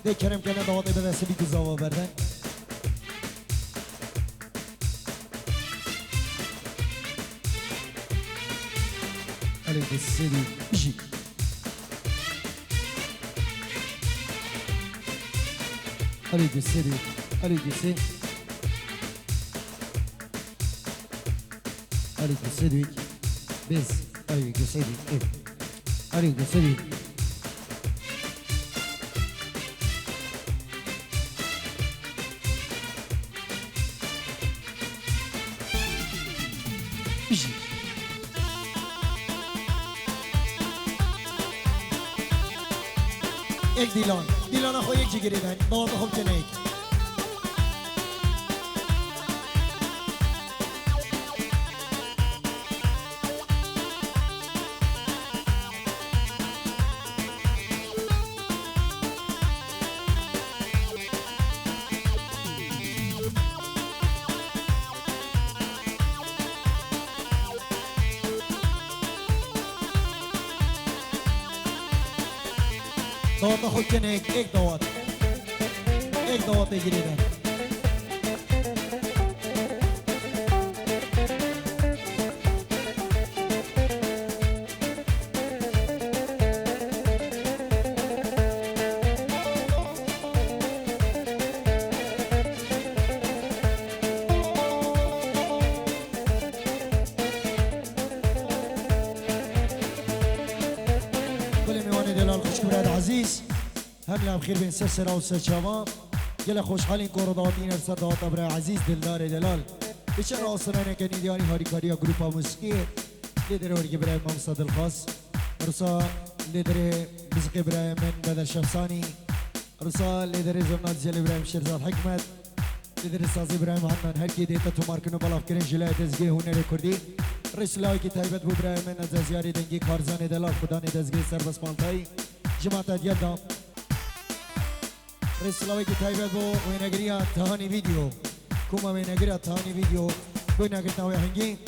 ده کرم کنه دواده به دست بی گزاوا بردن عليك السيدي اجي عليك السيدي عليك السيدي عليك السيدي بس عليك السيدي عليك السيدي اجي یک دیلان خو یک جگری دن بابا خوب کنه یک دوات خود کنه یک دوات بگیری دن كل میوانی دلال خوش براد عزیز هم لام خیر بین سر سر و سر چاوا گل خوشحالین کورداتین ارسال داتا برای عزیز دلدار دلال بیچاره آسرانه که نیدیانی هاریکاریا گروپا موسیقی لیدر ورگی برای امام صد الخاص ارسال لیدر موسیقی برای من بدر شخصانی ارسال لیدر زمنات جلی برای شیرزاد حکمت لیدر سازی برای محمد هر کی دیتا تو مارکنو بالاف کرن جلای دزگی هنر کردی رسلاوی که تایبت بود برای من از زیاری دنگی کارزان دلال خدا ندزگی سربس مالتایی جماعت دیدم رسلاوی که تایبت بود وینگری تهانی ویدیو کوما وینگری تهانی ویدیو وینگری تاوی هنگی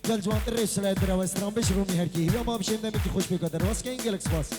جل جوان رسلای در و استرام بش رومی هر کی یا ما بشیم دمی که خوش بگذر واس که انگلکس باس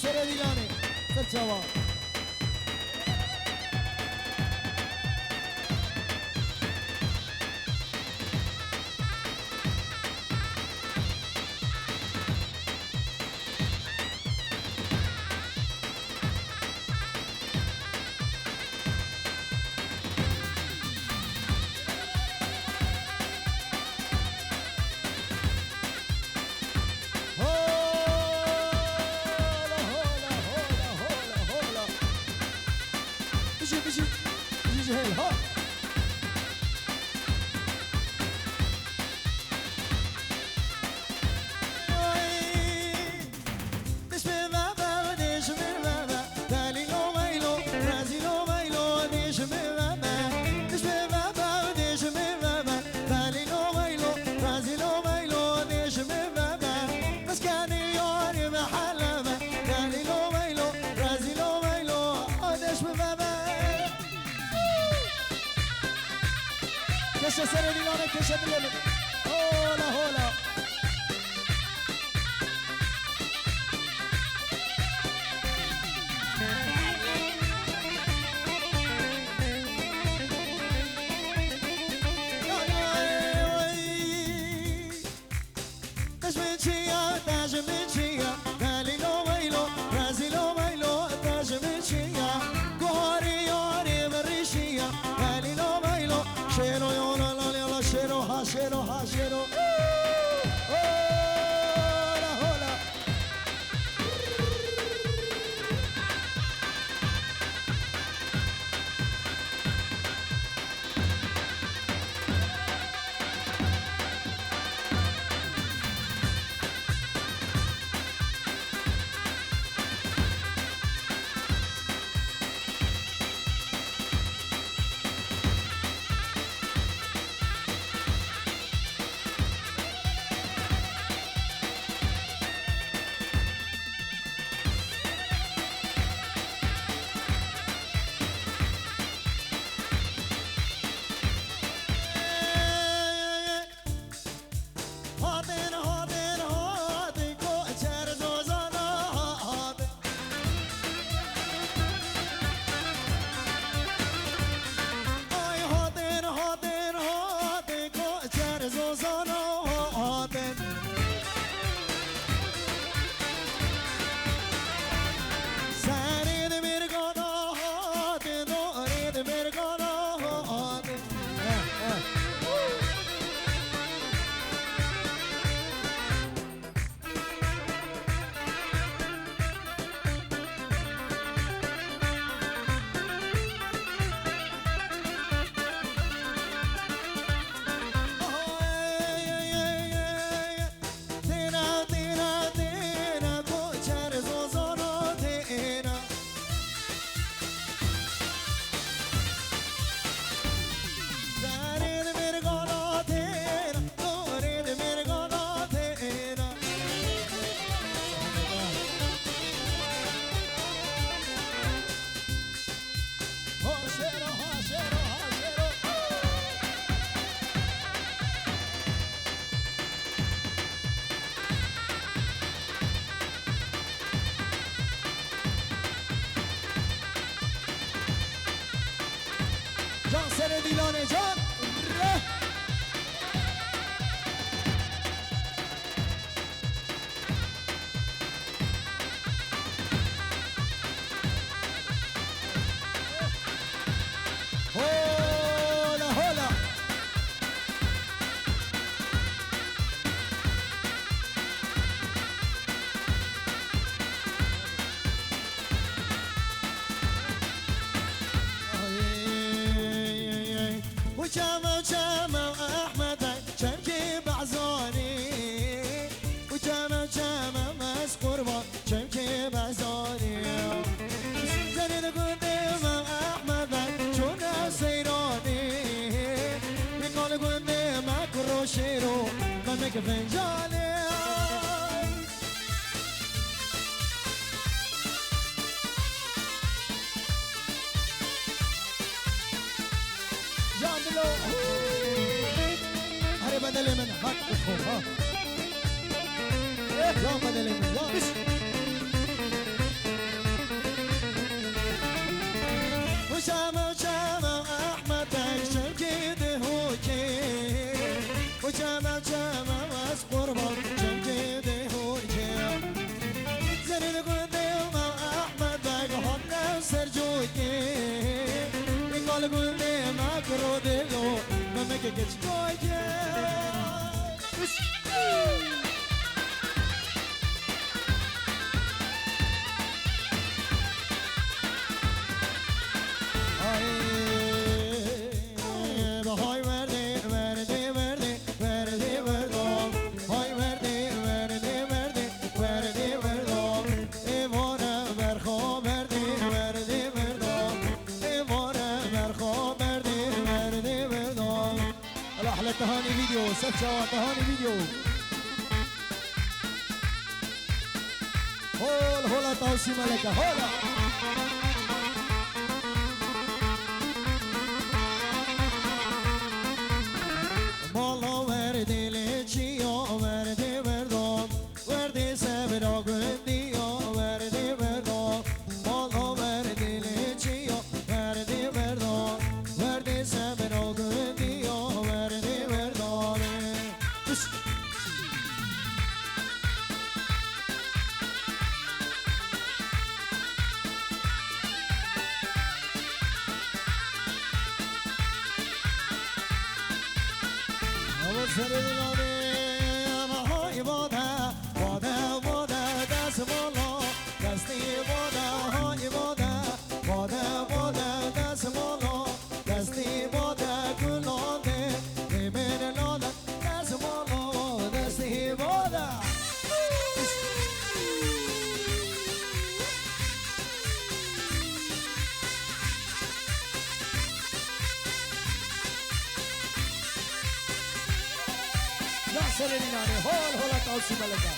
سر دیلانه سر چوا كشة سر ديلانه كشة ديلانه هولا هولا شيرو ها شيرو هولا هولا جان سر دیلانه جان هولا هولا وجامع جامع احمد شمكي بعزوني وجامع جامع مس قربان شمكي بعزوني زين قدام احمد شونا سيروني بنقول قدام كروشيرو ممك فنجاني هاي بدل من هاك ادخل ها يا بدل من يا بس ملكة كويكة تهاني فيديو سبشا تهاني فيديو هولا توسي ملكة هولا مالا وردي ليتشيو وردي وردو وردي سبرو قنديو وردي وردو مالا وردي ليتشيو وردي وردو وردي سبرو قنديو وردي وردو سرینانه هول توسی ملکه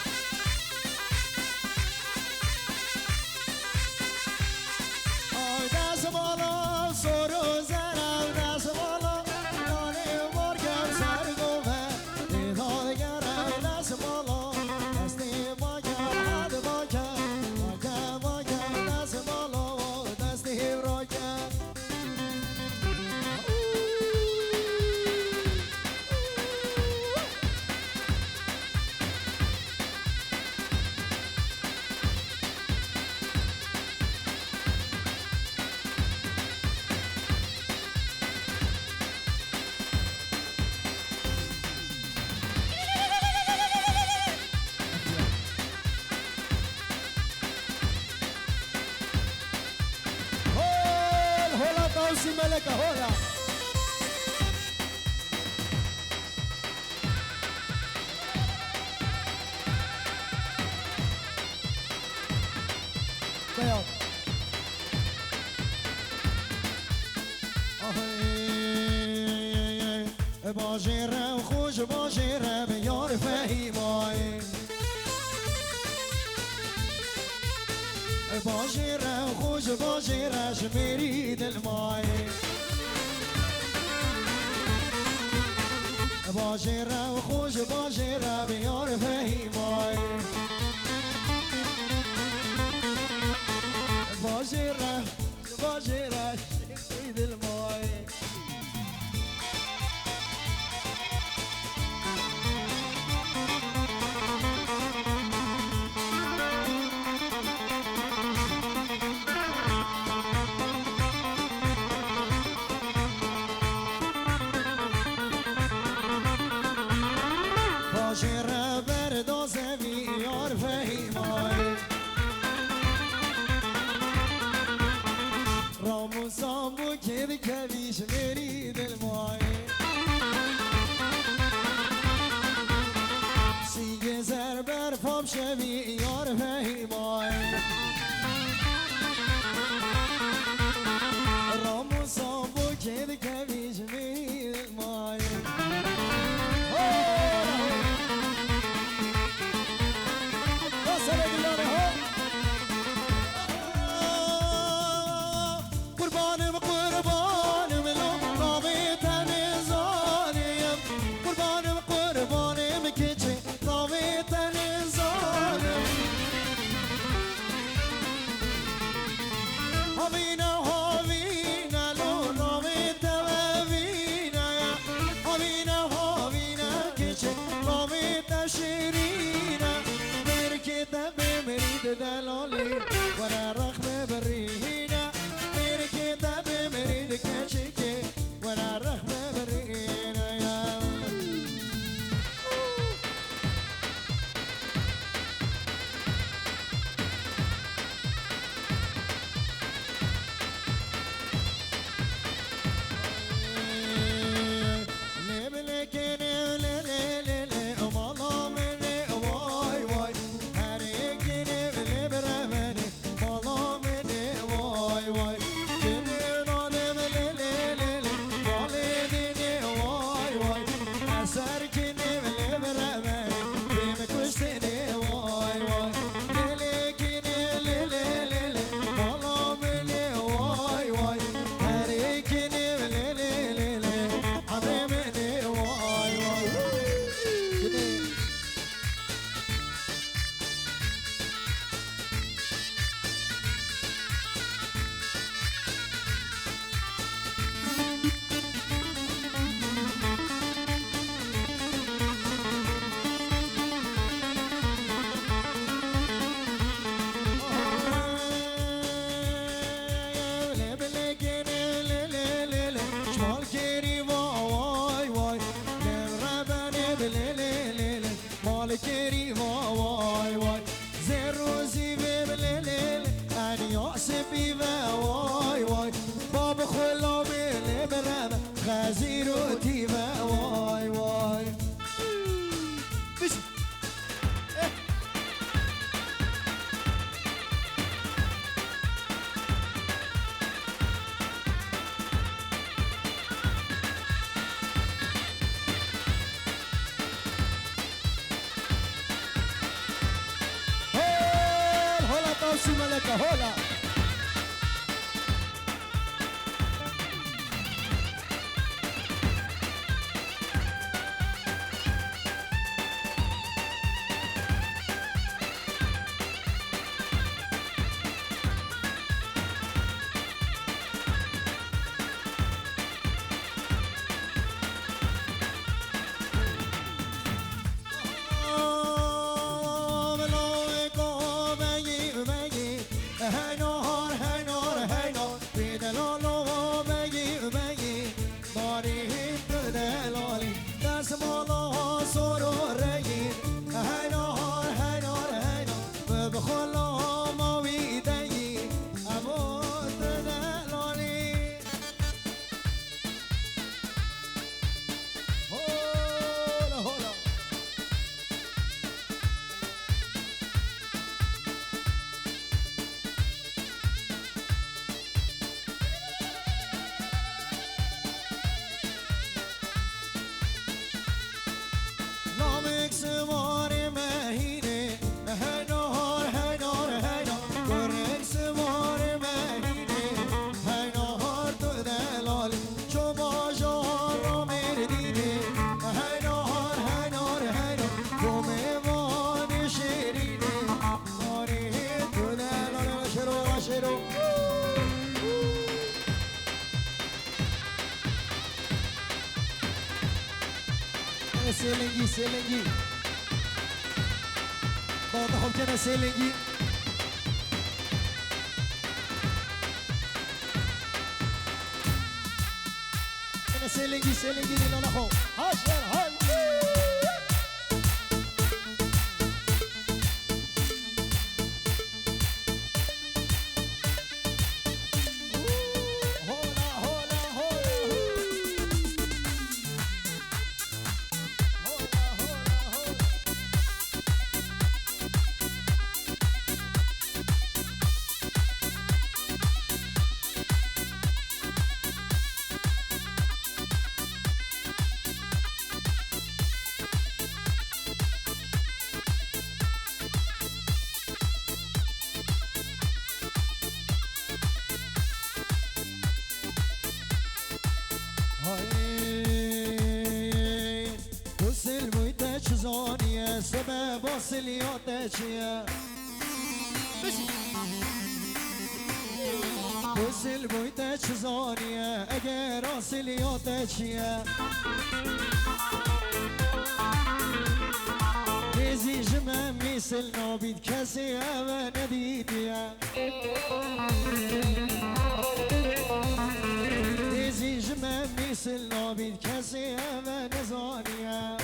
آی دست بالا سرو زنم دست بالا نانه مرگم سرگوه دیدارگرم دست بالا دستی باگم حد باگم دست بالا دستی راگم توسي ملكة هولا بياض باجيرة وخوش باجيرة بيار فهيماي باجيرة وخوش باجيرة شميريد الماي باجيرة وخوش باجيرة بيار فهيماي باجيرة شميريد الماي باجيرة بردوزة بيار فهيماي رامو سامو كيد كبيش مريد الماي سيجي زربر فام شبي يار فهيماي رامو سامو كيد كبيش مريد الماي دلالي وانا رخمة برينا ميركي تابي مريد كشكي وانا رخمة برينا يا بيبا واي واي باب خلا بيلي برابا خزيرو تيبا واي واي هولا توسي ملكة هولا سيلنجي سيلنجي ضغطهم كده سيلنجي كده سيلنجي سيلنجي لنا نخو هاشر هاي زانیه سبب اصلیات چیه بسیل بویده چه زانیه اگر اصلیات چیه دیزی جمع میسل نابید کسی اوه ندیدیه دیزی جمع میسل نابید کسی اوه نزانیه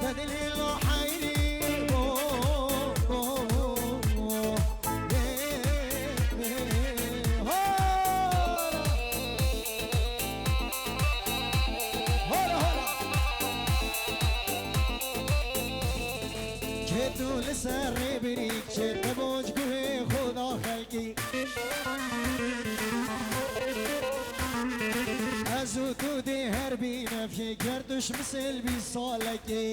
تدلی الله حیلی دول سر بریک چه تباج گوه خدا خلقی از او تو ده هر بی نفی گردش مثل بی سالکی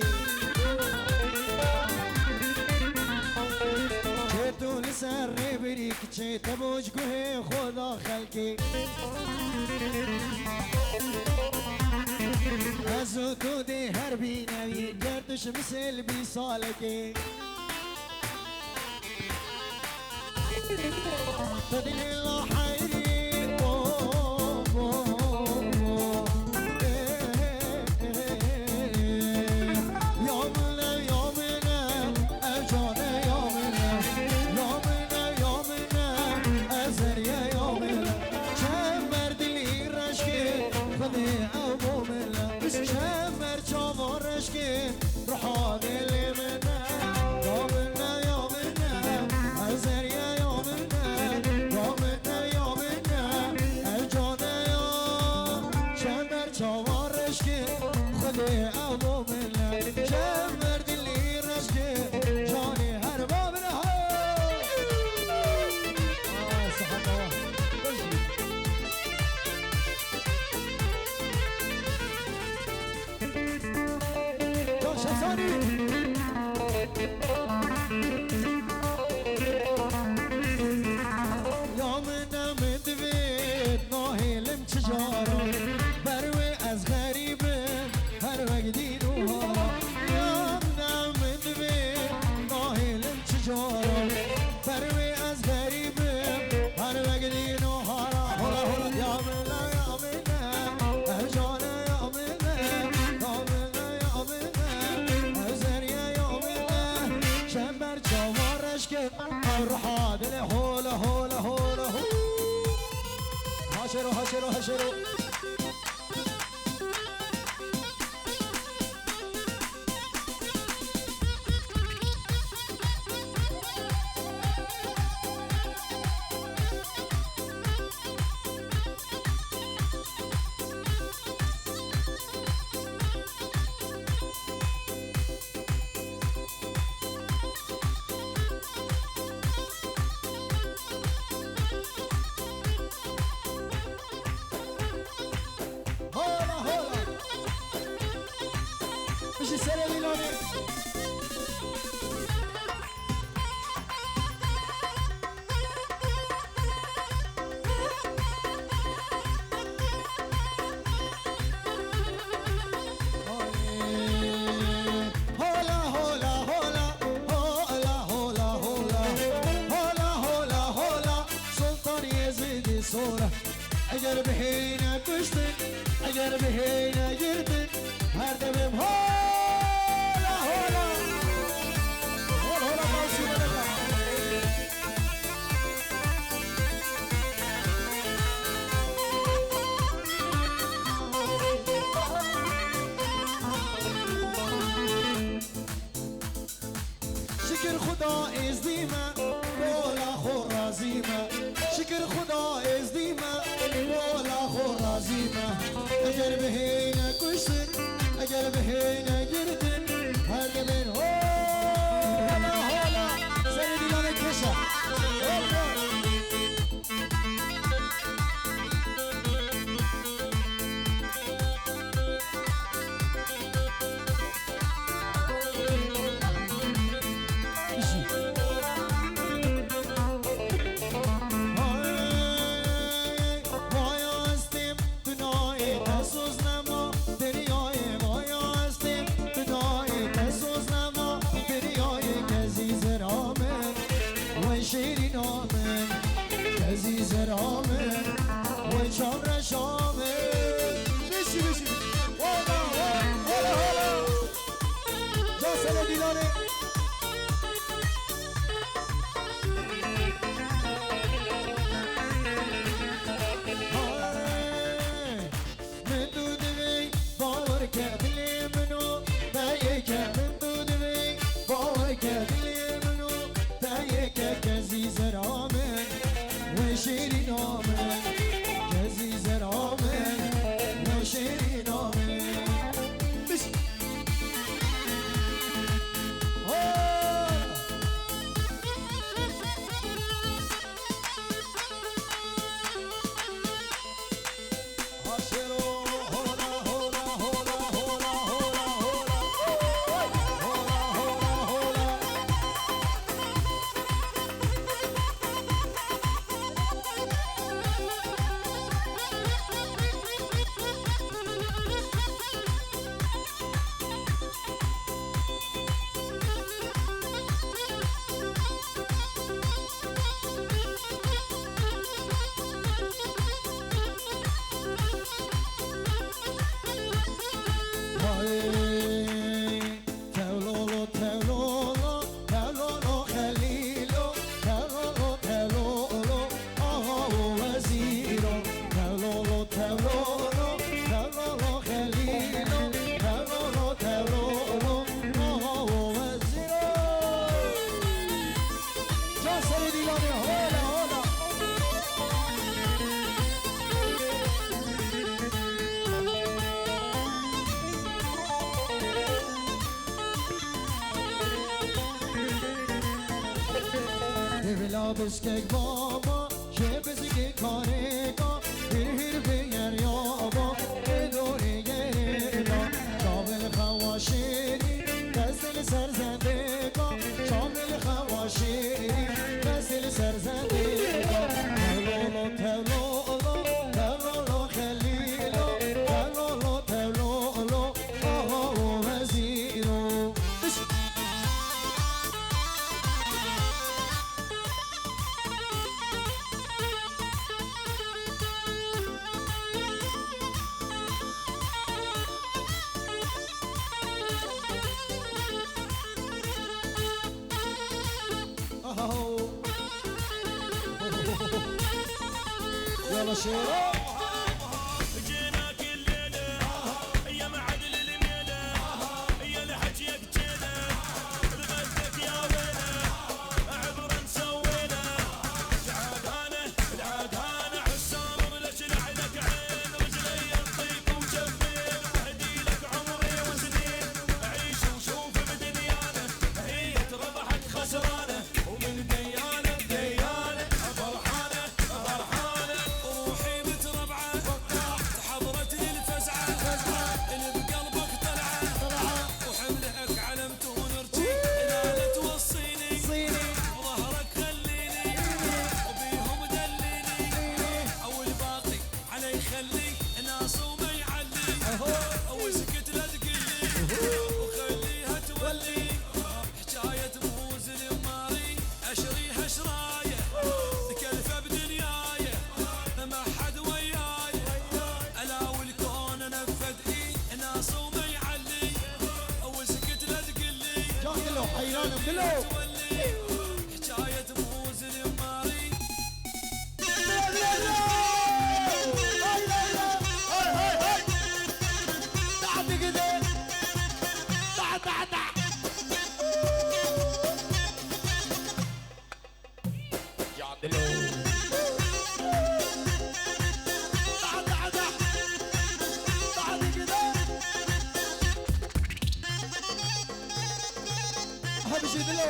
چه دول سر بریک چه تباج گوه خدا خلقی از او تو ده هر بی نفی گردش مثل بی سالکی تدل الله حيري يومنا يومنا أجانا يومنا يومنا يومنا أزر يا يومنا شمر دلي رشكي خذي أبو منا شمر شامر رشكي روح هذا اللي منا يومنا يومنا شفزانی یا من دوید ناهلم چجارا بروی از غریبم هر وقت دیدوها یا من دوید ناهلم چجارا بروی از غریبم هر وقت دیدوها هلا هلا یا من یا من هر جانه یا من یا من یا من هر زریه یا من شمبر جوارش که روح دل هولا هولا هولا هاشرو هاشرو هاشرو اگر بهینه کشتن اگر بهینه گردن هر دمم هولا هولا هولا هولا باسی بلکن شکر خدا ازدیمه بولا خور رازیمه شکر خدا ازدیمه بولا خور رازیمه اگر بهینه کشتن اگر بهینه گردن هر دمین هولا هولا سر دیلانه کشه شیرین آمن عزیز رامن و چامر شامن بشی بشی والا والا والا جاسل دیلانه من دو دوی باور که دلی منو دایی که من دو دوی باور که دلی منو دایی که عزیز رامن و شیرین آمن عزیز رامن و شیرین آمن بشی بسکک بابا که بزگی کارگا هیر بیر یابا دوری گریلا قابل خواشیری يلا شيرو جينا كل ليلة يا معدل الميلة يا لحجيك جينا بغدك يا ويلة عبر نسوينا العقانة حسام بلش لعلك عين رجلي يطيق وجفين وهدي لك عمري وسنين عيش وشوف بدنيانا هي ربحت خسرانة ومن ديانة ديانة فرحانة فرحانة روحي متربعة حضرتني الفزعة اللي بقلبك طلعة وحملك علمت ونرجي لا توصيني وظهرك خليني وبيهم دليني او الباقي علي خلي ناس وما يعلي او سكت لا تقلي وخليها تولي حكاية بوز الاماري اشريها شرايه تكلفه بدنياي ما حد وياي الا والكون نفذ ناس وما يعلي او سكت لا تقلي جاهلو حيران بلو تولي حكاية بوز الاماري همشي بلو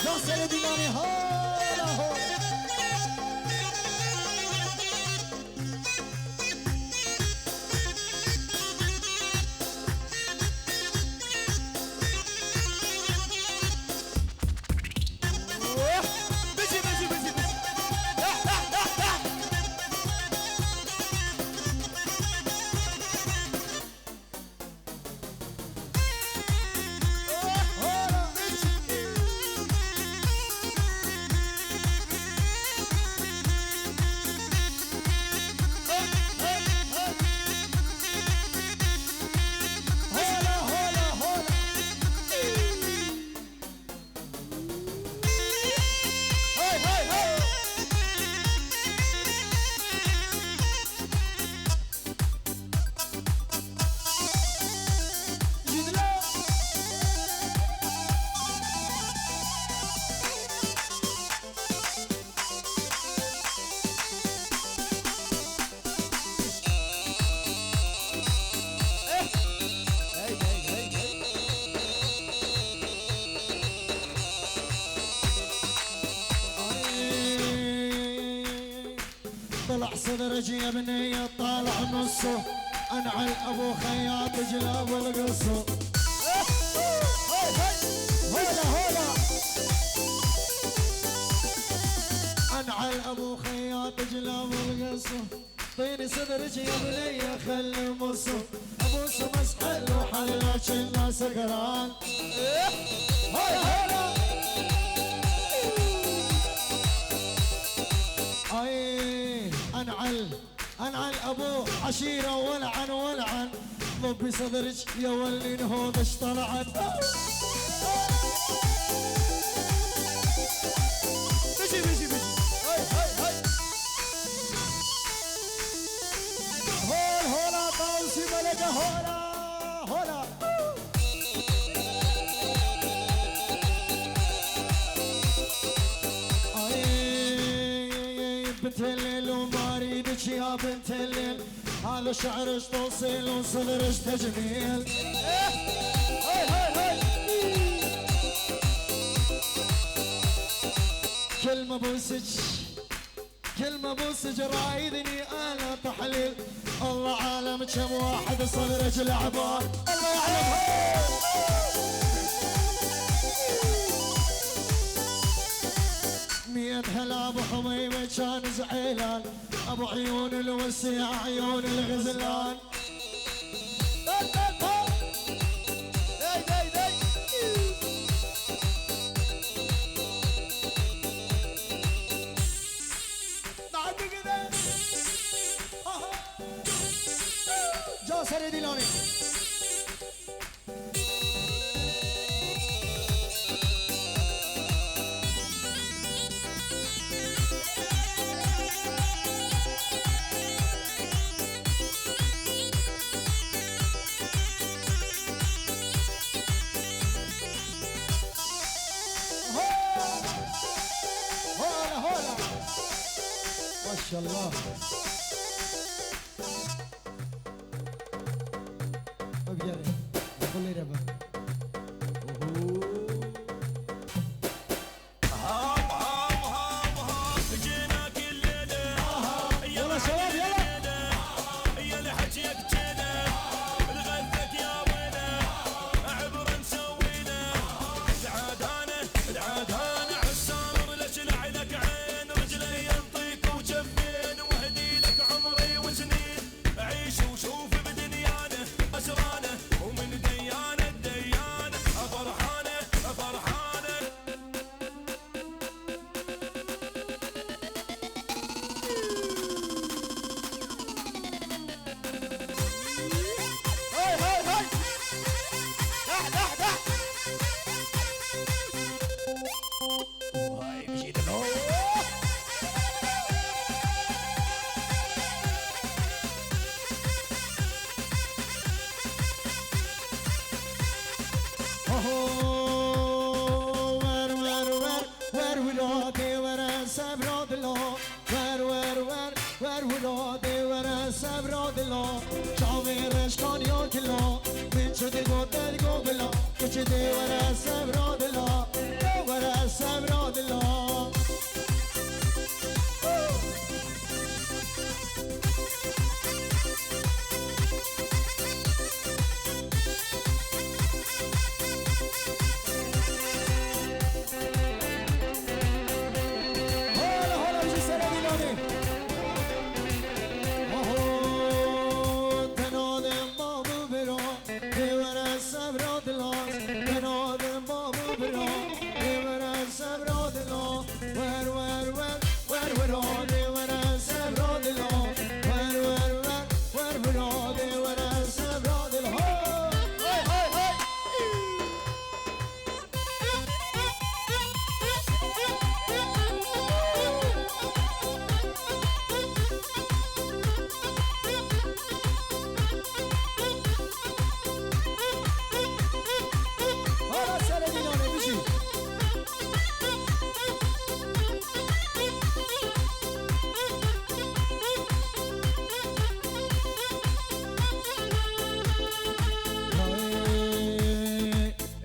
ناصر ديماني هولا هولا طلع صدرك يا بنية طالع نصه انعل ابو خياط جلاب القصه هولا هولا انعل ابو خياط جلاب القصه طيني صدرك يا بنية خلي مصه ابوس مسحل وحلك الناس قران هولا هولا اي انعل ابو عشيره ولعن ولعن ضبي صدرك يا ولي نهوضش طلعت بيجي هولا طاوسي ملقه هولا بنت الليل وما اريدك يا بنت الليل هذا شعرش توصيل وصدرش تجميل كلمة بوسج رايدني انا تحليل الله عالم كم واحد صدرك لعبان الله يعلم 100 هلا ابو حميمه كان زعيلان ابو عيون الوسيع عيون الغزلان سر دیلانی ما شاء الله بگیره بخولی رو جينا كل ليلة يلا شباب يلا يا لحجيك جينا لغدك يا وينا عبر نسوينا العادانة حسام ليش لعلك عين رجلي ينطيك وجفين واهدي لك عمري وسنين عيش وشوف بدنيانا اسرانه ومن ديانه ديانه فرحانه فرحانه هاي هاي هاي دح دح دح هاي مشيت له شده گفتن گوگلا که چه دیوار از سبرادلا دیوار از سبرادلا هلا هلا بجي سنة ديلاني تنادم بابو برا دیوار از سبرادلا تنادم بابو برا دیوار از سبرادلا ور ور ور ور ورا دیوار از سبرادلا ور ور ور ور ورا دیوار از سبرادلا هاي هاي هاي هلا سر ديناني بشي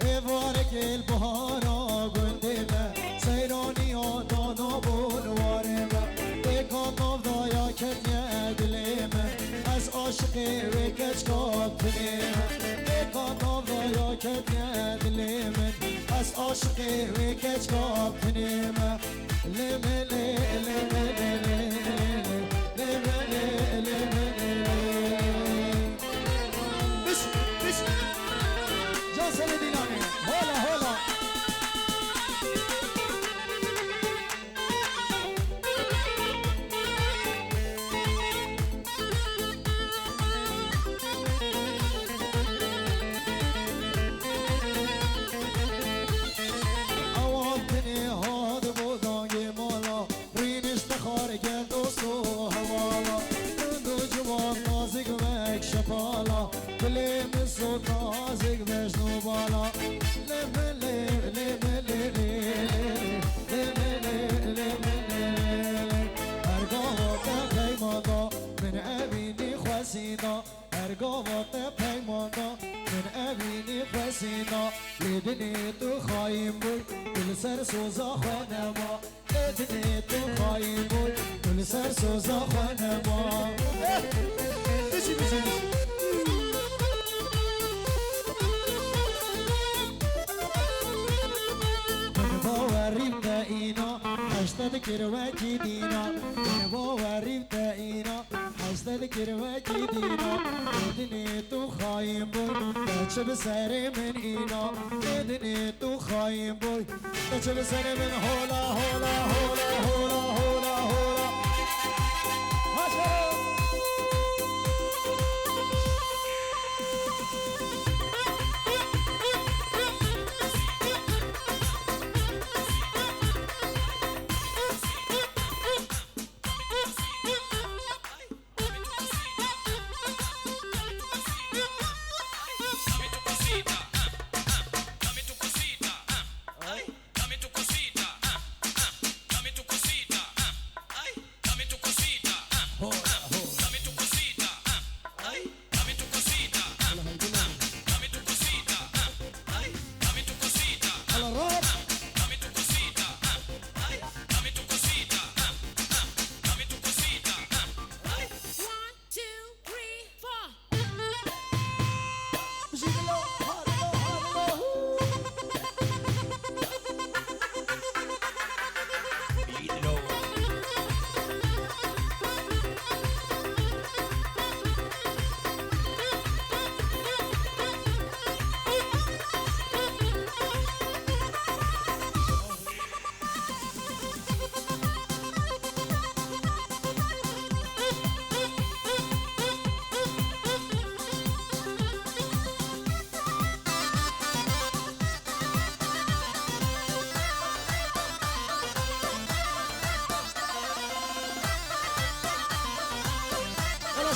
ایوارک البهارا گندمه سیرانیا دانا بولوارمه ایکان نافدایا کنیه دلمه از عاشق و کچکاب کنیمه ایکان نافدایا کنیه دلمه از عاشق و کچکاب کنیمه لمه لمه لمه جاسم دیلانی هلا هلا اوالتنی هاد بودانگی مالا رینش تخار گل دوستو حوالا دو جوان نازک مک شپالا کلیم سود نازک بشنو بالا لمه لمه لمه هرگاه پیمانا من ابینی خواسینا هرگاه پیمانا من ابینی خواسینا لیدنی تو خواهیم بود دل سر سوزا خانه ما لیدنی تو خواهیم بود دل سر سوزا خانه ما بشی بشی بشی باوریم تا اینا هشتاد کروکی دینا من باوریم تا اینا هشتاد کروکی دینا بدنی تو خواهیم بود بچه به سر من اینا بدنی تو خواهیم بود بچه به سر من هولا هولا هولا هولا هولا هولا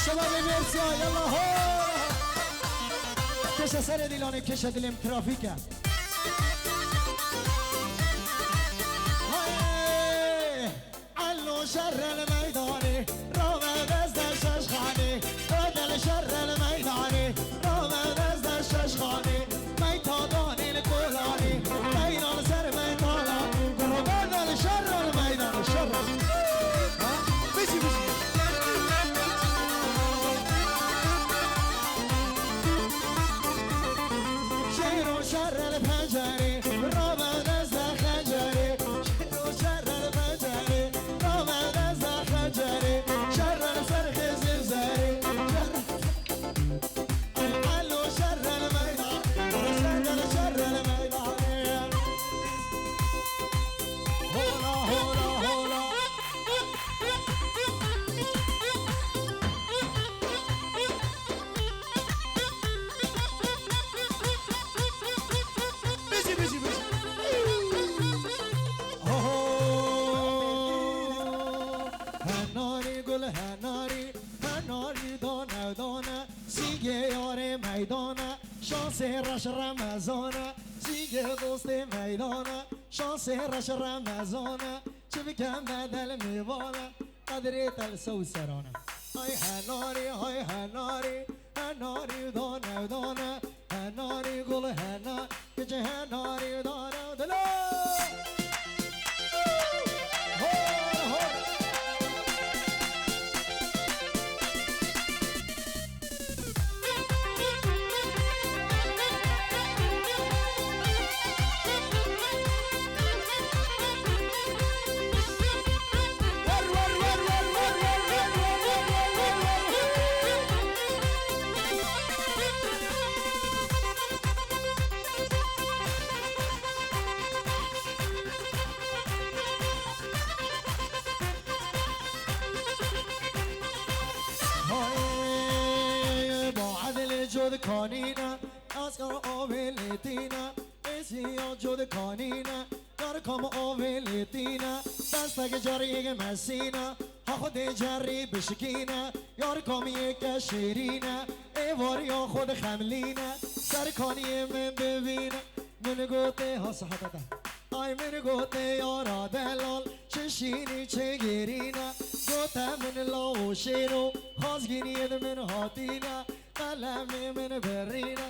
شباب مرسی يلا هو كش سر ديلاني كش دلم ترافيكا علو شر الميداني رام دست ششخاني بدل شر الميداني رام دست ششخاني ميتاداني الكولاني ميدان سر ميدانا قلو بدل شر الميدان شر بيجي بيجي شيرو شر الفجري رام دست خجري شيرو شر الفجري رام دست خجري شر الفرخ زلزالي الحلو شر الميدان شر الميدان هولا هولا هولا بيجي بيجي بيجي هناری گل هناری هناری دانه دانه سیگه یار میدانه شانس رش رمزانه سیگه دوست میدانه شانس رش رمزانه چه بکن بدل میوانه قدری تل سوسرانه های هناری دانه دانه هناری گل هناری کچه هناری دانه دلو جود کانینا از کار آویلیتینا ایسیا جود کانینا کار کام آویلیتینا دستک جاری مسینا ها خود جری بشکینا یار کام یک شیرینا ای واریا خود خملینا سر کانی من ببینا من گوته ها صحتتا آی من گوته یارا دلال چه شینی چه گیرینا گوته من لاو شیرو خازگینی من هاتینا قلمی من برینا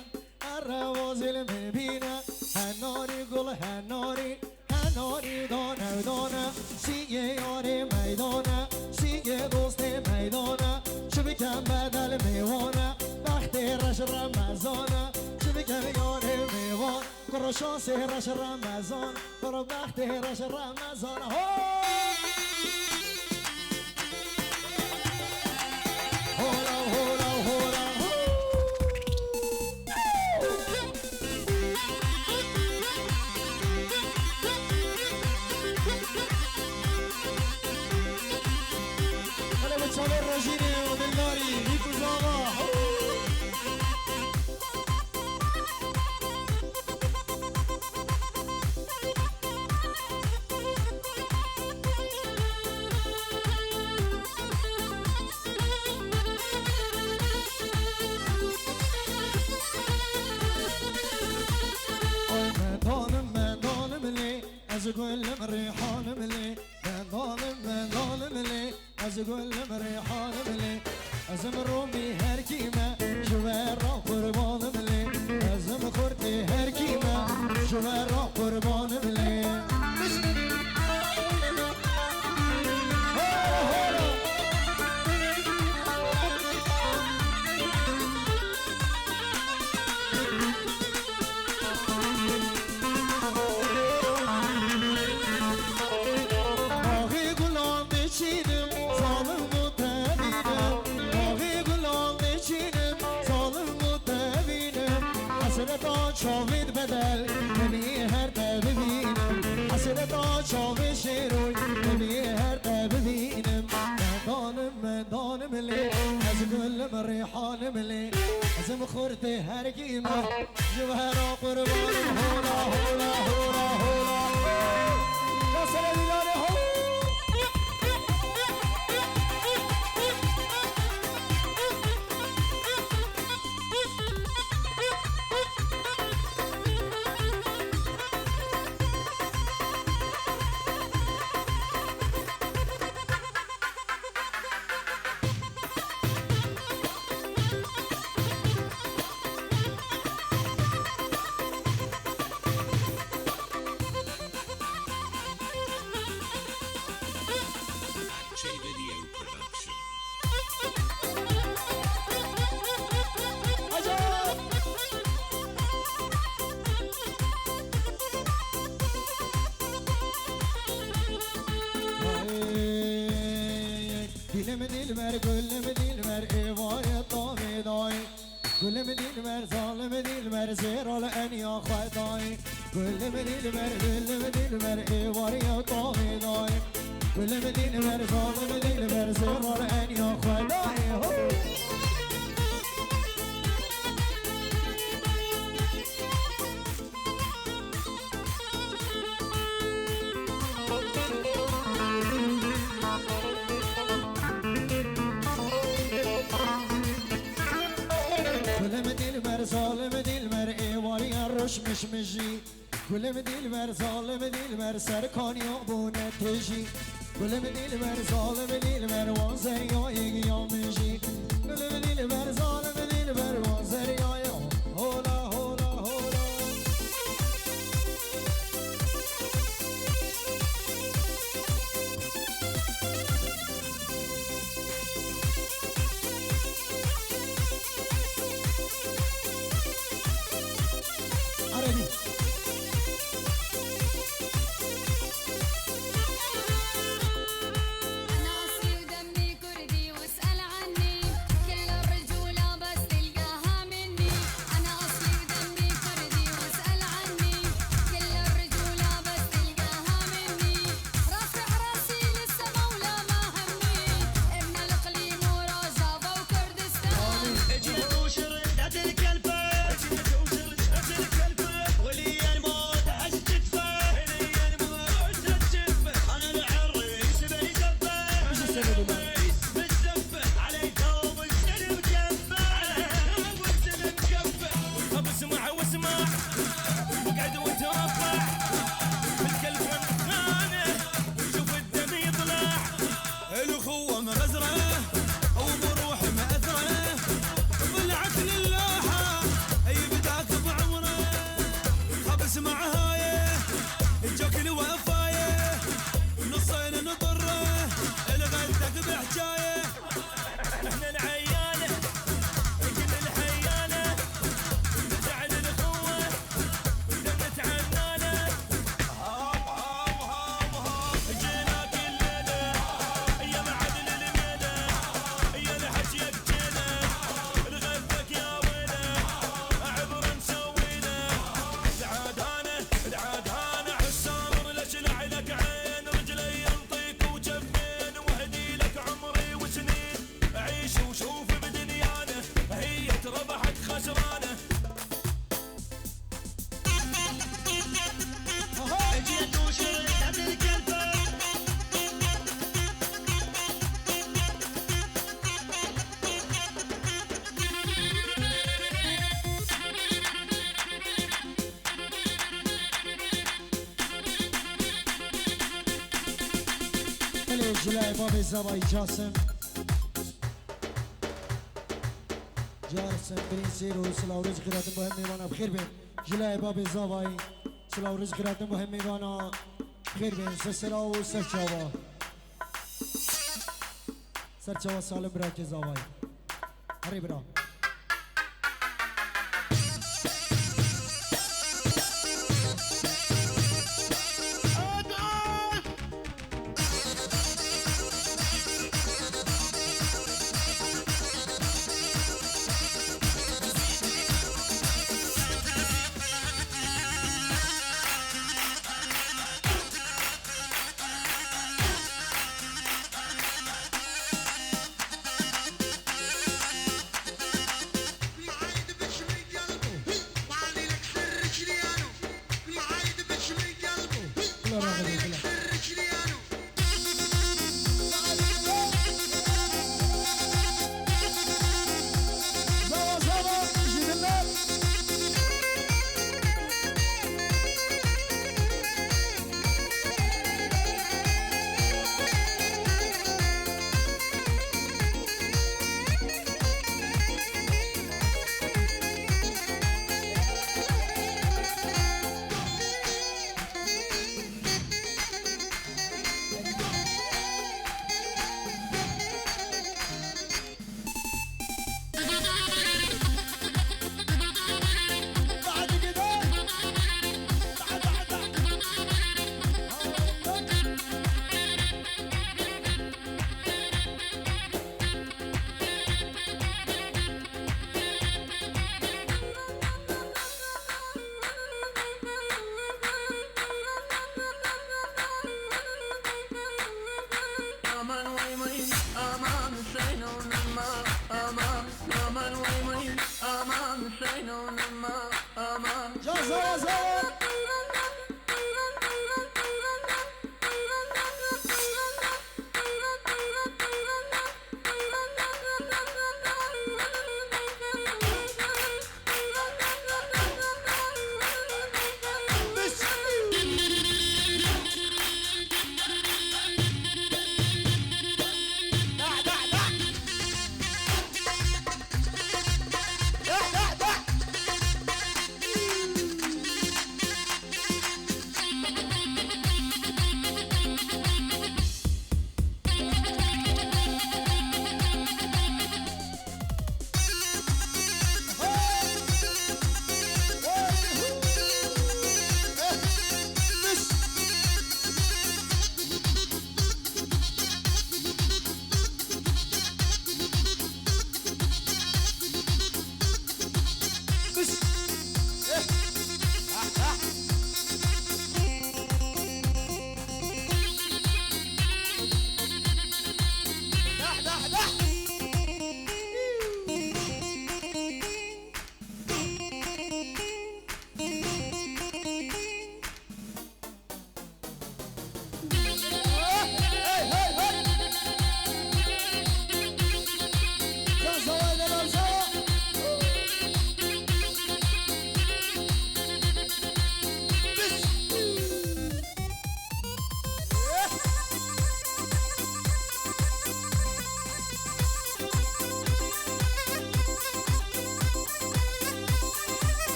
الروازل من بینا هناری گل هناری دانه دانه سیگه یار میدانه سیگه دوست میدانه چه بکن بدل میوانه وقت رش رمزانه چه بکن یار میوان کرو شانس رش رمزان کرو وقت رش رمزانه هولا هولا هولا صابر رجيني ودلاري بيكو زاغا من ظالم لي أزقول مريحان ملي من ظالم لي أزقول مريحان ملي أزم رومي هركيمة جوارا قربان ملي أزم خورتي هركيمة جوارا قربان ملي حسرتا چاوید بدل نمی هر تا ببینم حسرتا چاوید شیروی نمی هر تا ببینم من دانم لی از گل ریحانم لی از مخورت هر گیمه جوهرا قربانم هولا هولا هولا هولا ناصر دیلانه هولا J Video Production. Dilim dilber, gülüm dilber, evaya taviday. Gülüm dilber, zalim dilber, zeral en ya khayday. Gülüm dilber, evaya taviday. Gülüm dilber, zalim dilber, zeral en ya khayday. Zalim dilber evariya roş mişmişi Gülüm dilber zalim dilber serkan yabune teji Gülüm dilber zalim dilber vanzer yayı yamışi Gülüm dilber zalim dilber vanzer yayı hola hola hola Arabi أنا أصلي ودمي كردي واسأل عني كل الرجولة بس تلقاها مني أنا أصلي ودمي كردي واسأل عني كل الرجولة بس تلقاها مني رافع راسي للسما ولا ما همي ابن الإقليم وراجافة وكردستان جيت وشردت الكلفة جيت وشردت الكلفة ولي الموت عشت تفه ولي الموت عشت تفه أنا العريس بني زفة العريس بالزفة علي ثوب السلم كفة علي ثوب السلم كفة طب اسمع واسمع وقعد وترفع بالكلب خانه وشوف الدم يطلع الأخوة مغزرة وبروح مأثرة طلعت للوحة أي بداك بعمره خبس مع هايه جاك الوفاية نصين نضره الغدك بحجاية احنا العيانه كل الحيانه نزعل الاخوه دمت عنانه جينا كل ليله يا معدل الميله يا الحجيك جينا الغدك يا ويله عبر نسوينا العادانه حسام ليش لعلك عين رجلي ينطيك وجفين وهدي لك عمري وسنين عيش وشوف بدنيانا هي ربحت خسرانه جيت وشردت الكلفة Hele Jilay Babi Zavay Jasım Jasım Prinsiru Sılav Rızgıratın mühemmi bana bkhir bin Jilay Babi Zavay Sılav Rızgıratın mühemmi bana bkhir bin Sesirav Serçava Serçava Salim Bırakı Zavay Hadi bırak المعايد بشوي قلبه وعلي لك سر رجليانو المعايد بشوي قلبه وعلي لك سر رجليانو Zava Zava Jilay زوا زوا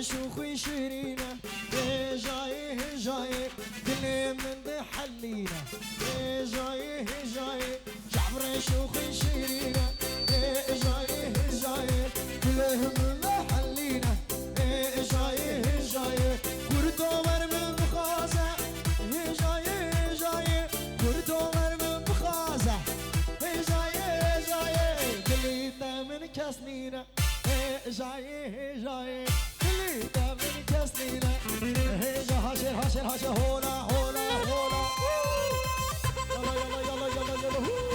شوخي شيرينا جاي جاي دلي من دي حلينا جاي جاي شعبر شوخي شيرينا جاي جاي دلي من دي حلينا جاي جاي كردو مر من بخازة جاي جاي كردو مر من بخازة جاي جاي دلي من كسنينا جاي جاي من كسلينا هيجا هاشر هاشر هاشر هولا هولا هولا يلا يلا يلا يلا يلا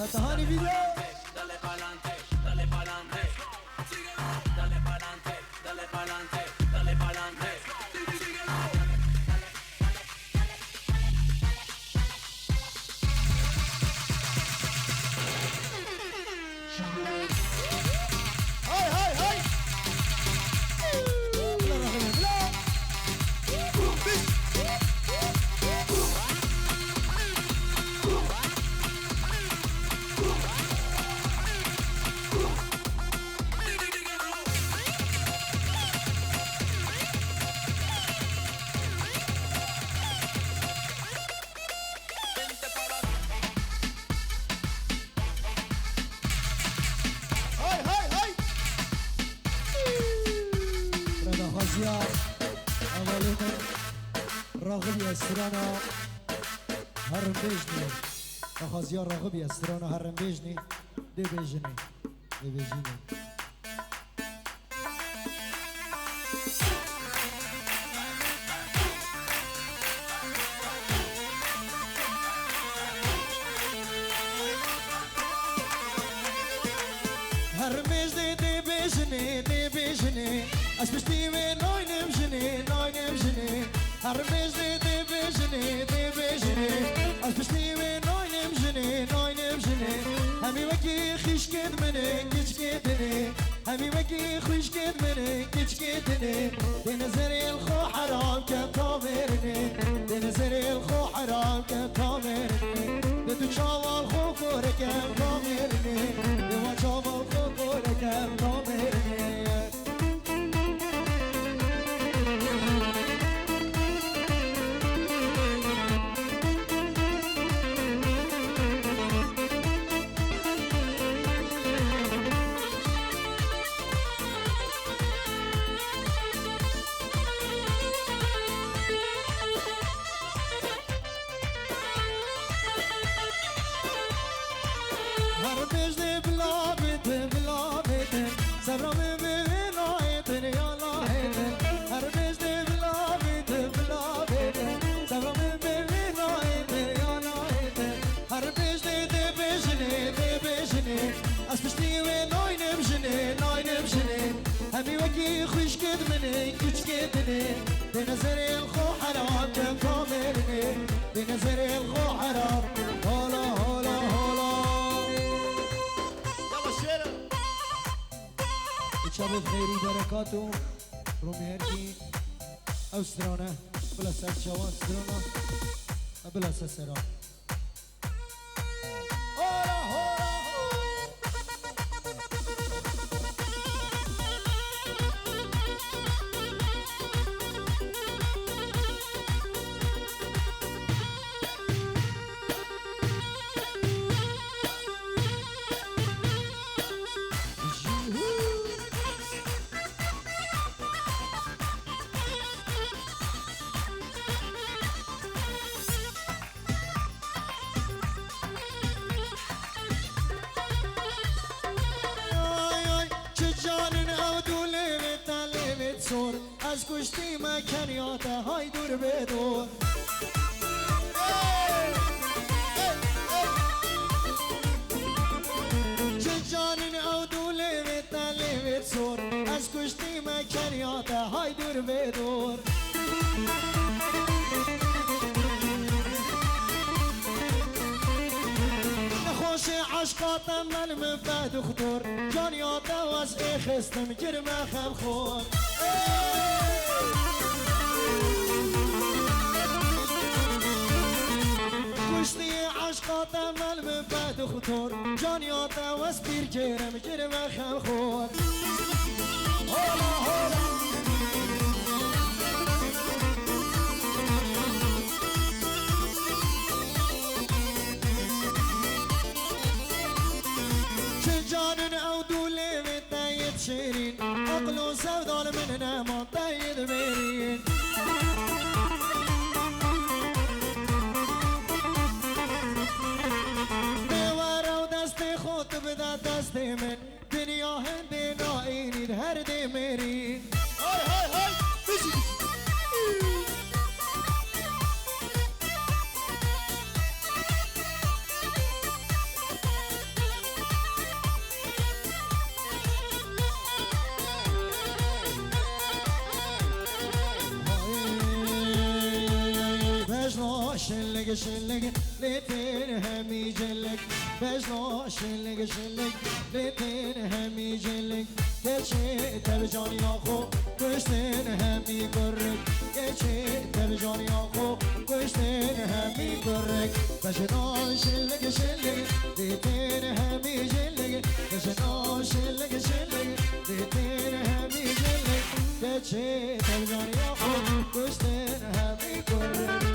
نتهاني فيديو Dale pa'lante, dale pa'lante. Síguelo. Dale pa'lante, dale pa'lante, dale pa'lante. Síguelo. هاي هاي هاي بلا رغم بلا هاي هاي هاي رضا خزيار أولنا راغب يسرانا هرم بيجني خزيار راغب يسرانا هرم بيجني دي بيجني دي بيجني هرمجني دي بيجني دي بيجني أسبشتي من نوين بجني نوين بجني هرمجني دي بيجني دي بيجني أسبشتي من نوين بجني نوين بجني همي وكي خيش كد مني كيش كدني همي وكي خيش كد مني كيش كدني دي نزري الخو حرام كتامرني دي نزري الخو حرام كتامرني دي تشاوى الخو كورك كتامرني دي وشاوى الخو كورك كتامرني هربجني بلا بيتن بلا بيتن سبرمي بنايتن يا لايتن هربجني بلا بيتن بلا بيتن سبرمي بنايتن يا لايتن هربجني دي بيجني اسبشتي وين بجني ناين بجني همي وكي خوش كد مني كوش كدني بنظري الخو حرام كامرني بنظري الخو حرام هلا هلا هلا شب خیری برکاتو رو مهرکی او سرانه بلا سر شوان سرانه بلا سر سران هورا هورا از کشتی مکنیات های دور به دور چه جانین او دوله و تله و سور از کشتی مکنیات های دور به دور نخوش عشقاتم من مفاد خطور جانیات واس اخستم جرم خم خور کشتی عشقاتم من مفاد خطور جانیات واس بیر جرم خم خور هولا هولا جانن او دوله و تاید شیرین عقل و سودال من نما تاید برین بیوار و دست خود بده دست من دنیا هنده ناینید هر ده مرین های های های بشید بجنا شلگ شلگ لیتین همی جلگ بجنا شلگ شلگ لیتین همی جلگ گچه تب جانی آخو کشتین همی گرگ گچه تب جانی آخو کشتین همی گرگ بجنا شلگ شلگ لیتین همی جلگ بجنا شلگ شلگ لیتین همی جلگ گچه تب جانی آخو کشتین همی گرگ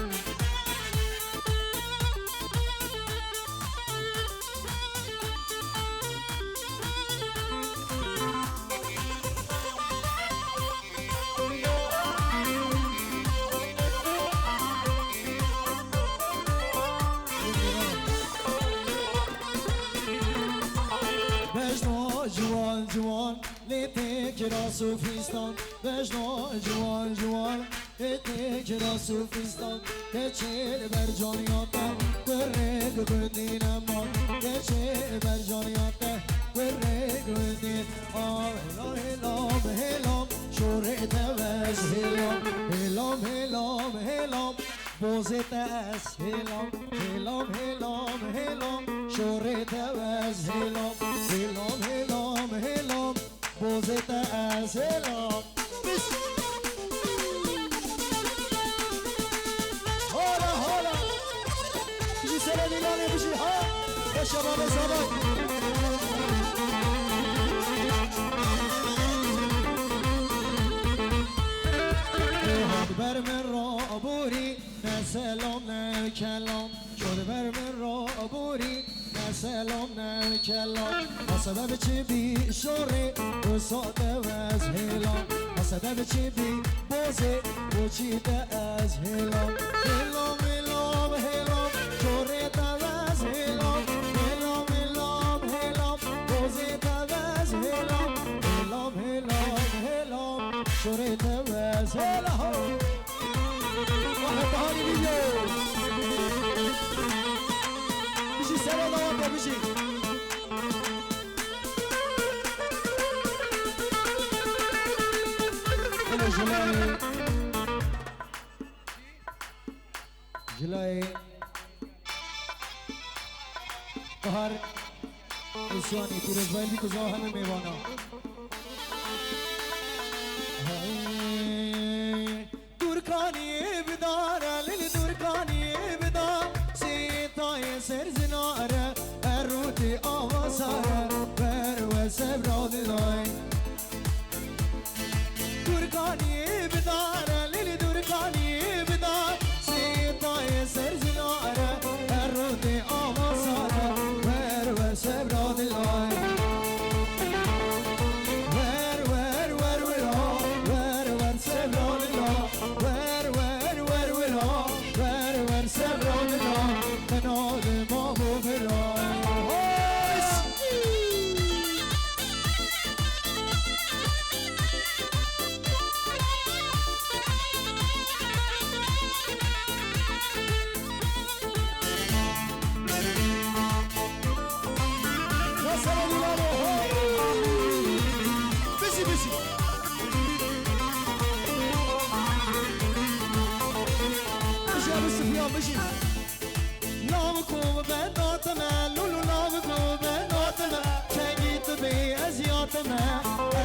جوان جوان لیته کرا سوفیستان بجنا جوان جوان لیته کرا سوفیستان گچه بر جانیاتا برگ گردین امان گچه بر جانیاتا برگ گردین هلام هلام هلام شوره توز هلام هلام هلام هلام بوزت از هلام هلام هلام هلام شوره توز هلام هلام هلام هلام بوزت از هلام هلا هلا بجي سنة ميلاني بجي ها يا شباب الزبط بر من را عبوری نه سلام نه کلام شده بر من را عبوری نه سلام نه کلام سبب چی بی شوری و ساده و از هلام سبب چی بی بازه و چیده از هلام هلام هلام هلام شوری و از هلام هلام هلام هلام بازه و از هلام هلام هلام هلام شوری و از هلام واحد بهاني فيديو بيجي سلام الله بيجي هلا جلاي جلاي قهر اسياني تيرز بايلي كزا همه میوانا دورکانی بداره لیلی دورکانی بدار سیتای سر زناره روتی آوازاره بر و سبراد دای دورکانی بداره لیلی دورکانی بدار سیتای سر زناره روتی آوازاره بر و سبراد دای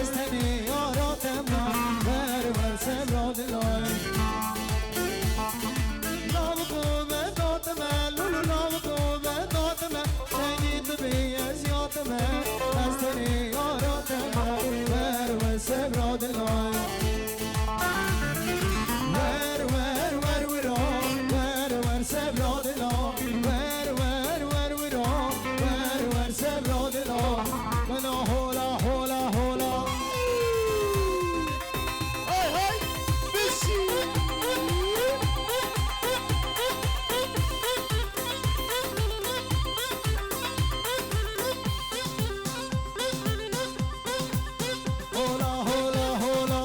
از تنی یاراتم بر سبراد لای نام خوبه داتم لولو نام خوبه داتم تنگی تو بی از یاتم از تنی یاراتم بر سبراد لای ور سبراد لای ور سبراد لای منا هولا هولا هولا هاي هاي بشي هولا هولا هولا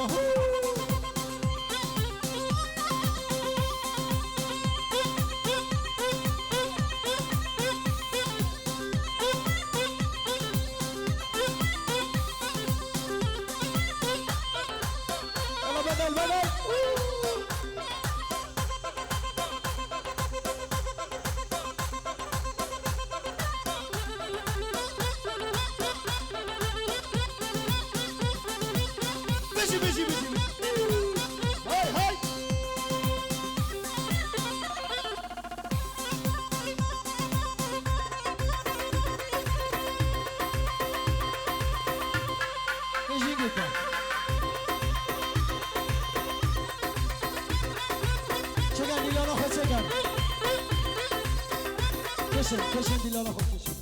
کشن دیلالا خو کشن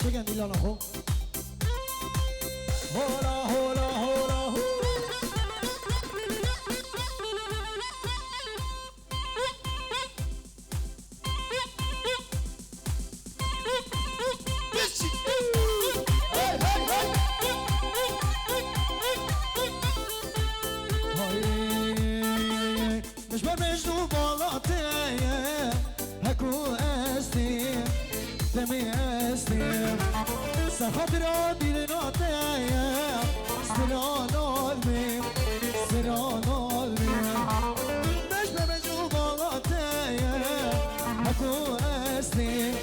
چگن دیلالا خو هولا هولا هولا هو مش بمجنو بالاتي هكو استي دمي استي سخاطر ديناتي سران قلبي سران قلبي مش بمجنو بالاتي هكو استي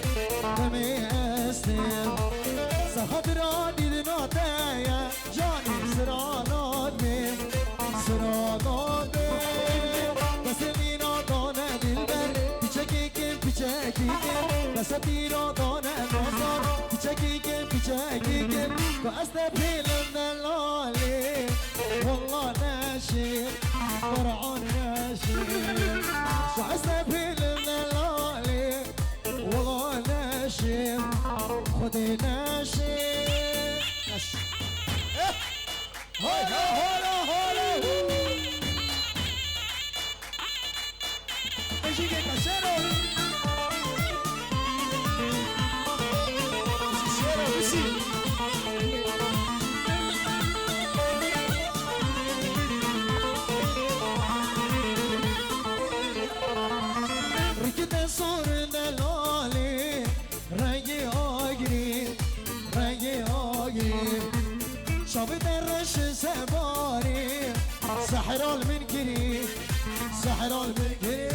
دمي استي سخاطر ديناتي جاني سران قلبي سران قلبي بس تیرا دانه نازار پیچکیگم پیچکیگم و از دپیلم دلالی والله نشیم قرآن نشیم و از دپیلم دلالی والله نشیم خودی نشیم هولا هولا هولا Sigue casero. Rikete sor delali rengi agri شابي درش سباري سحر المنكري سحر المنكري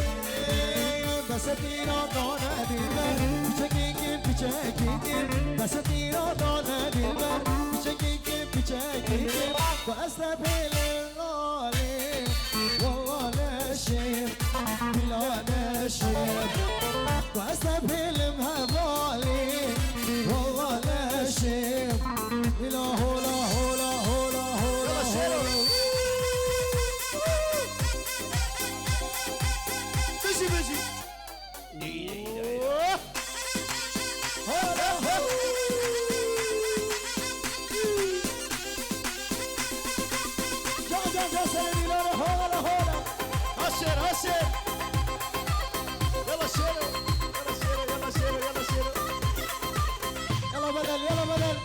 بس تيرا دانا دلبر بچكيكي بس تيرا دانا دلبر بچكيكي بس تبيل الغالي والله نشيب بلا نشيب بس تبيل مهبالي والله نشيب بلا هولا هولا هولا هولا بشي جا سلمي لورا هولا هولا هشر يلا شيرو يلا بدل يلا بدل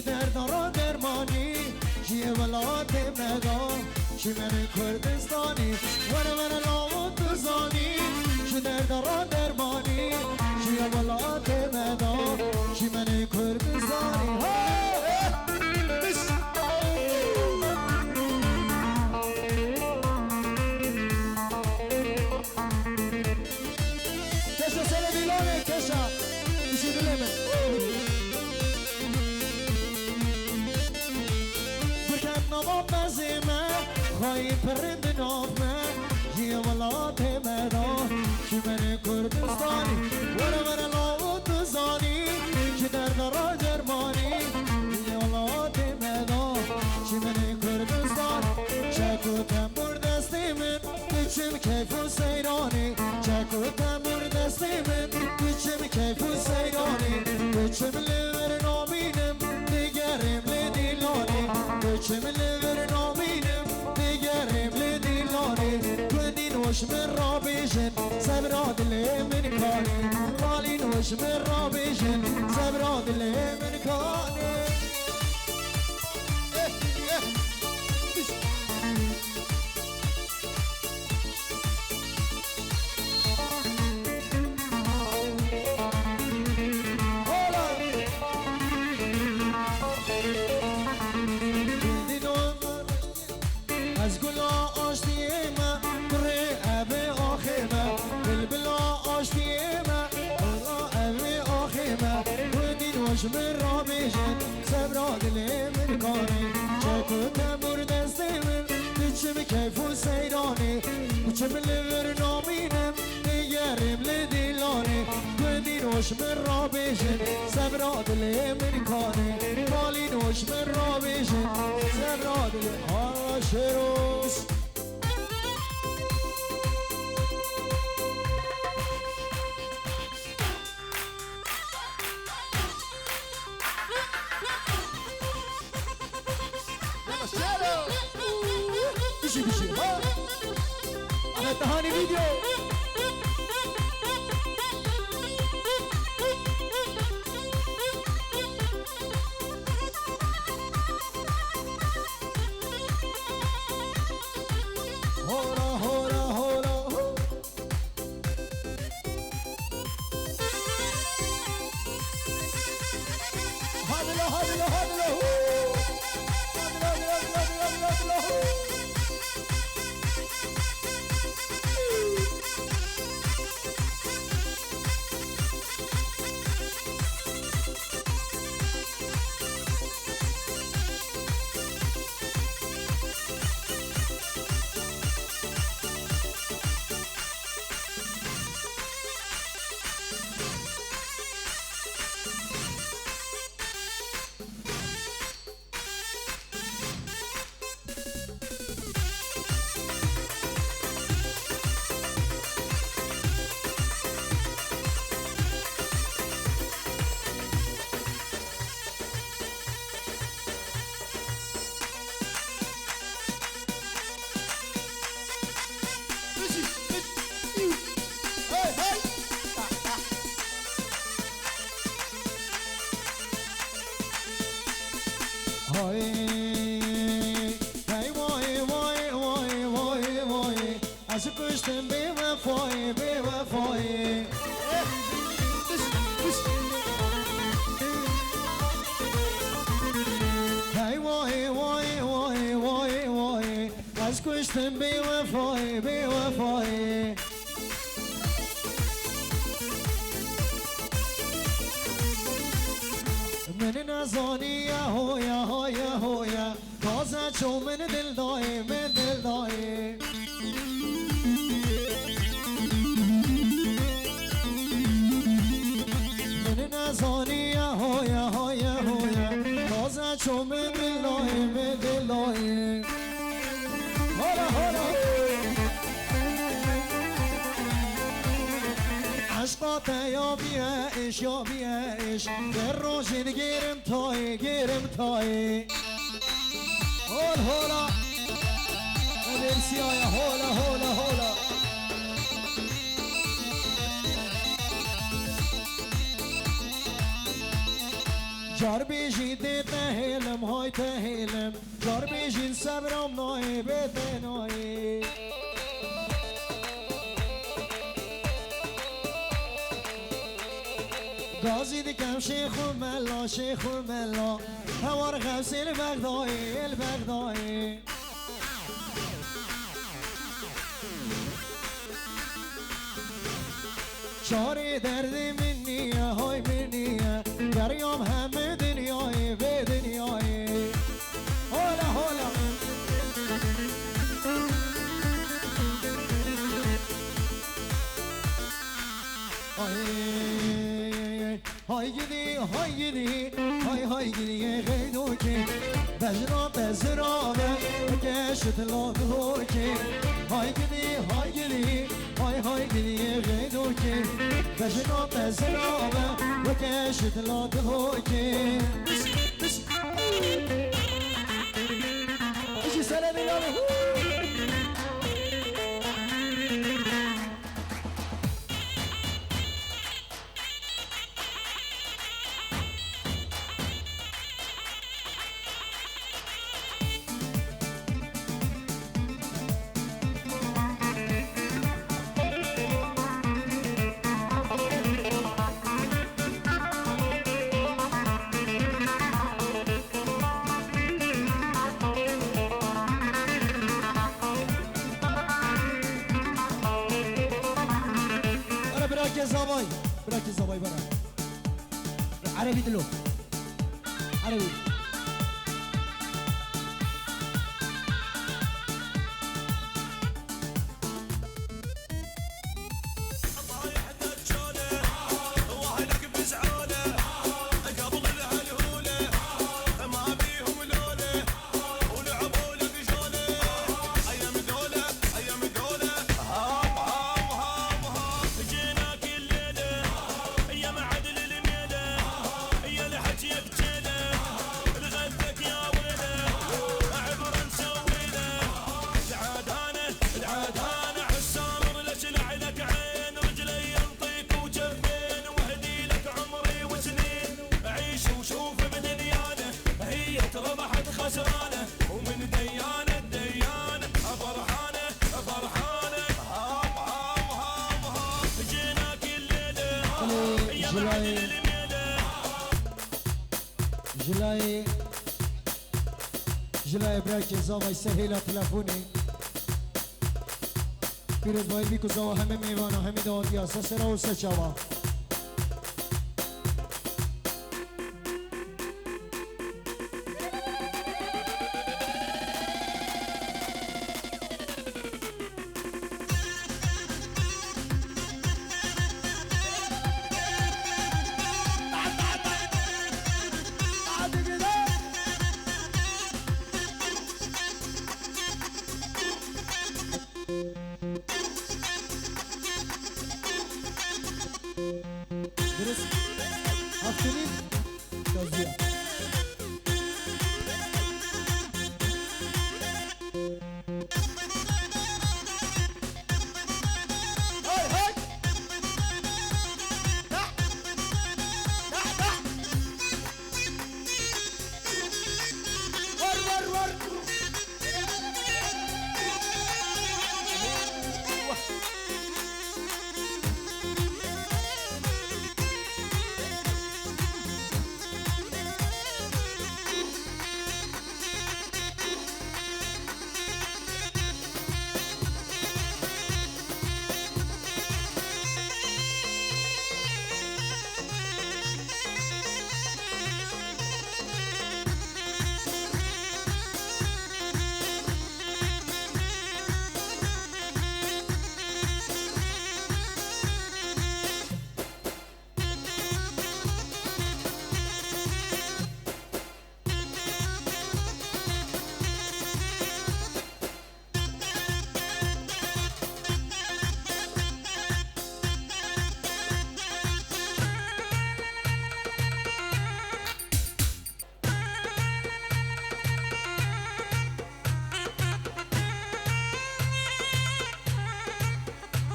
دردارا درمانی جیه ولاد مدان چی من کردستانی ور لاوت زانی چی دردارا درمانی جیه ولاد مدان چی من کردستانی کشا سر بیلانه کشا بشی دلمه نام بزمه خواهی پرند نامه یه ولاد مدان چی من کردستانی ور لاوت زانی چی دردارا درمانی یه ولاد مدان چی من کردستان چکو تنبور دستی من بچم کیف و سیرانی چکو تنبور دستی من بچم کیف و سیرانی بچم لیور نامینم دیگرم لدیلانی بچم لیور نامینم دیگرم لدیلانی کنین وش من را بیشن سبرا دلی من کانی بالین وش من را بیشن سبرا دلی من کانی نوش من را بیشن سبرا دل من کانی چکو تمور دست من بچم کیف و سیرانی بچم لور نامینم نگرم لدیلانی بدی نوش من را بیشن سبرا دل من کانی مالی نوش من را بیشن سبرا دل آشروس بشي بشي ها انا تهاني فيديو هورا هورا هورا هذا له هذا له هذا له از کشتم بی وفایی بی وفایی هی وای وای وای وای وای از کشتم بی وفایی بی وفایی من نزانی یا هویا یا هویا تازه چون من دل دایی من دل دایی من نزانی یا هویا یا هویا تازه چون من دل دایی من دل دایی هولا هولا عشقات یا بیایش یا بیایش در روشن گیرم تایی هول هولا ادرسیا یا هولا هولا هولا جار بیشی تهیلم های تهیلم جار بیشین صبرم نایی بده نایی گازی دکم شیخ و ملا هوار غوث البغدایی چاری درد منیه های منیه دریام همه دنیای به دنیای هولا هولا های گیدی های گیدی غیدو که بزرابه کشت لادو که های گیدی های گیدی غیدو که بزرابه کشت لادو که ایشی سلام ایلانه براك زباي برا عربي دلو عربي طايح دجاله واهلك بزعاله قبل الهلهوله ما بيهم لوله ولعبوا لك جوله ايام دوله ايام دوله هاب هاب هاب هاب جيناك الليله يا معدل الميله يا لحجي بجيله لغدك يا ويله عبر نسويله العادانه العادانه حسام ليش لعلك عين رجلي ينطيك وجفين واهدي لك عمري وسنين عيش وشوف بدنيانه هي ربحت خسرانه ومن ديانه ديانه فرحانه فرحانه هاب هاب هاب هاب جيناك الليله يا معدل الميله جلاي جلاي براكي زاوي سهيلة تلفوني پیروز باید بیکو زاو همه میوان و همه دادی اساس را و سچاوا درست هفتونی تازیه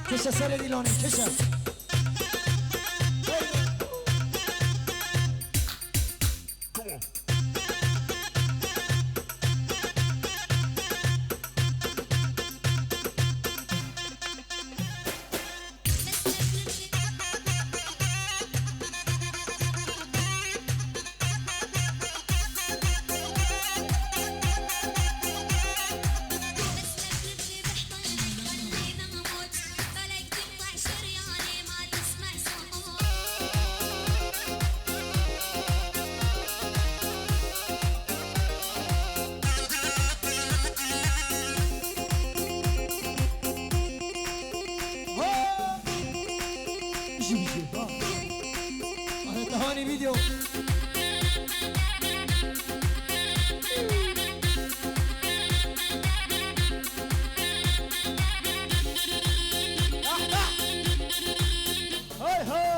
کشه سر دیلانی کشه تهاني فيديو هاي هاي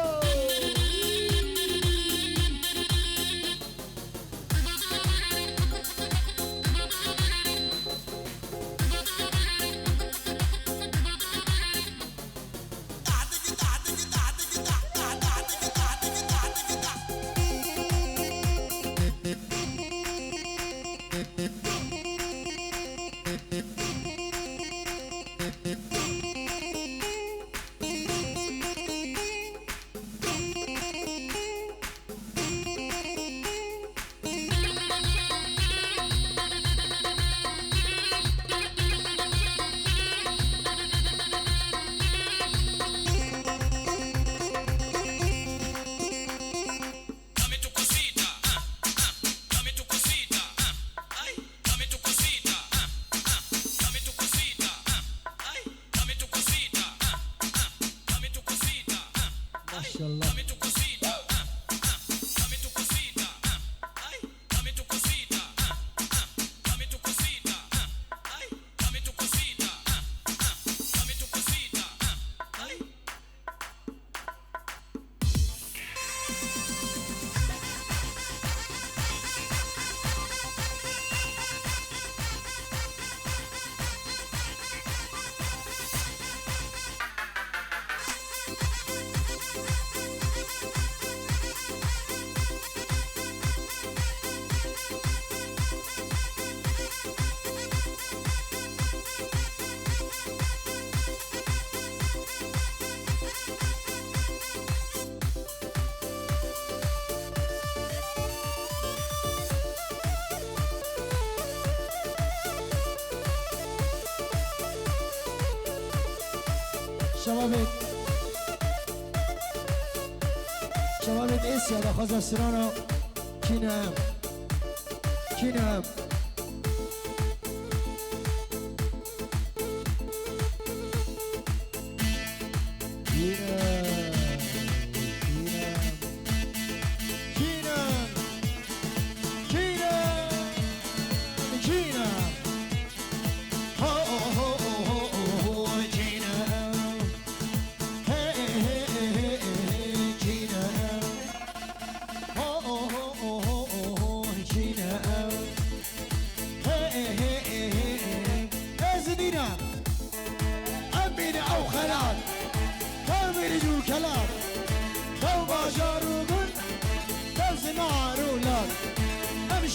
شبابت اسيا دا خازسترانا كينام كينام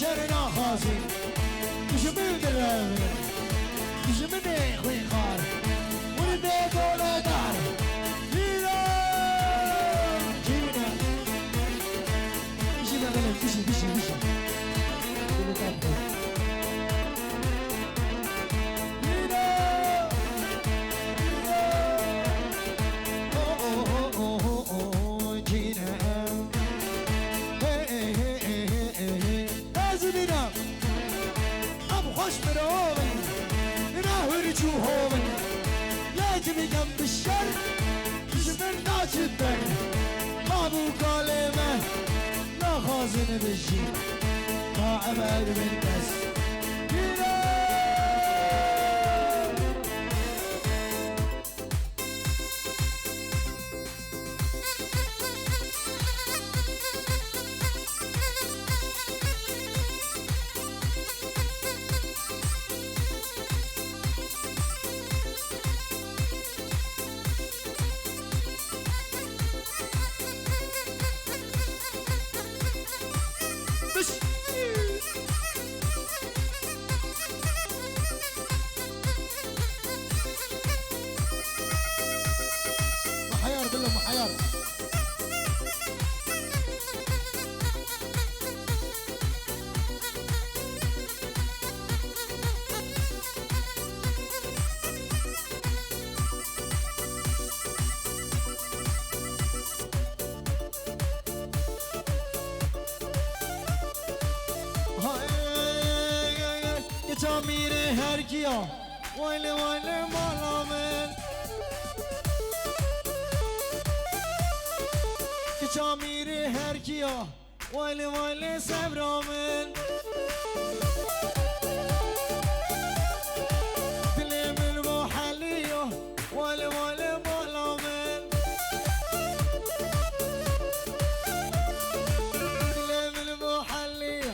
شرنا خاصي مش بدرب مش مني خوي خار ولدي ولا دار جينا جينا مشي بغلب مشي خوش برومن نهر جوهومن يجب جنب الشر جبن ناجدن بابو كلمة لا خازن بالشي ما عبد من بس میره هر کیا وایل وایل مالا من که چا میره هر کیا وایل وایل صبرا من دل من محلیو وایل وایل مالا من دل من محلیو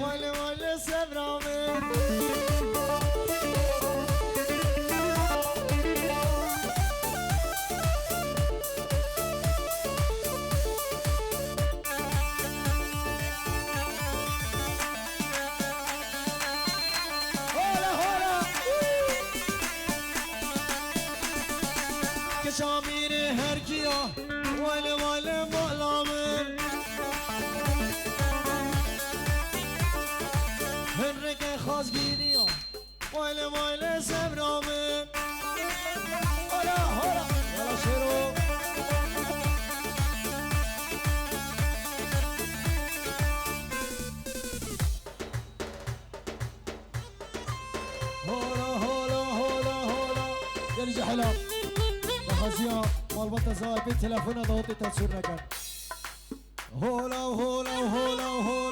وایل وایل صبرا من شامیر هر کیا وال وال مولامن هنرک خاص گیریا وال وال صبرامن هلا هلا هلا شروع هلا هلا هلا هلا يرجع حلا خازیا مالبات زای به تلفن داوت تصویر نکرد هولا هولا هولا هولا